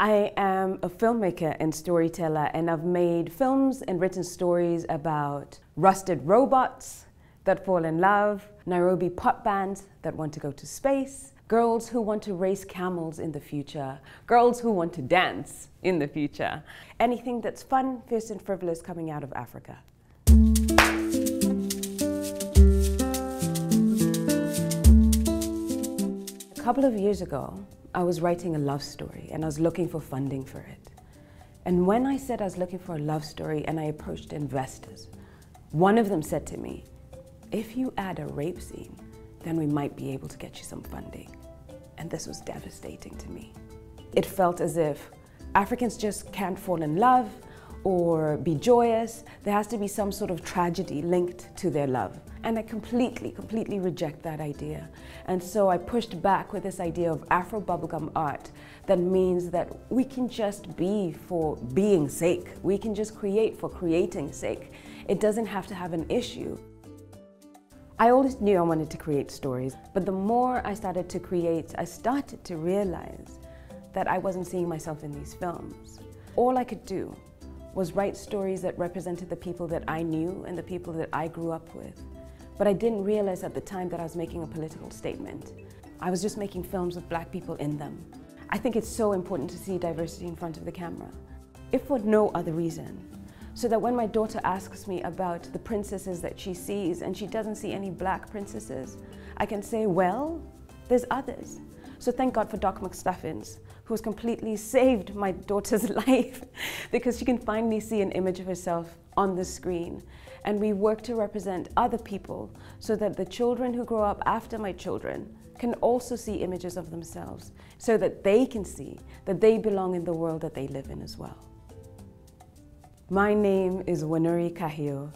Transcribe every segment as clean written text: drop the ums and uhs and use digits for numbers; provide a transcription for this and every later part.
I am a filmmaker and storyteller, and I've made films and written stories about rusted robots that fall in love, Nairobi pop bands that want to go to space, girls who want to race camels in the future, girls who want to dance in the future. Anything that's fun, fierce, and frivolous coming out of Africa. A couple of years ago, I was writing a love story and I was looking for funding for it. And when I said I was looking for a love story and I approached investors, one of them said to me, if you add a rape scene, then we might be able to get you some funding. And this was devastating to me. It felt as if Africans just can't fall in love or be joyous. There has to be some sort of tragedy linked to their love. And I completely reject that idea. And so I pushed back with this idea of Afro bubblegum art that means that we can just be for being sake. We can just create for creating sake. It doesn't have to have an issue. I always knew I wanted to create stories, but the more I started to create, I started to realize that I wasn't seeing myself in these films. All I could do was write stories that represented the people that I knew and the people that I grew up with. But I didn't realize at the time that I was making a political statement. I was just making films with Black people in them. I think it's so important to see diversity in front of the camera, if for no other reason, so that when my daughter asks me about the princesses that she sees and she doesn't see any Black princesses, I can say, well, there's others. So thank God for Doc McStuffins, who has completely saved my daughter's life because she can finally see an image of herself on the screen. And we work to represent other people so that the children who grow up after my children can also see images of themselves, so that they can see that they belong in the world that they live in as well. My name is Wanuri Kahio,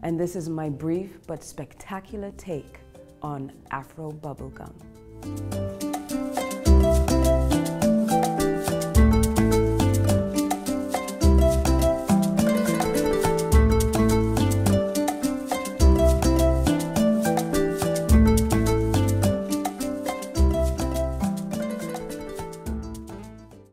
and this is my brief but spectacular take on Afro bubblegum.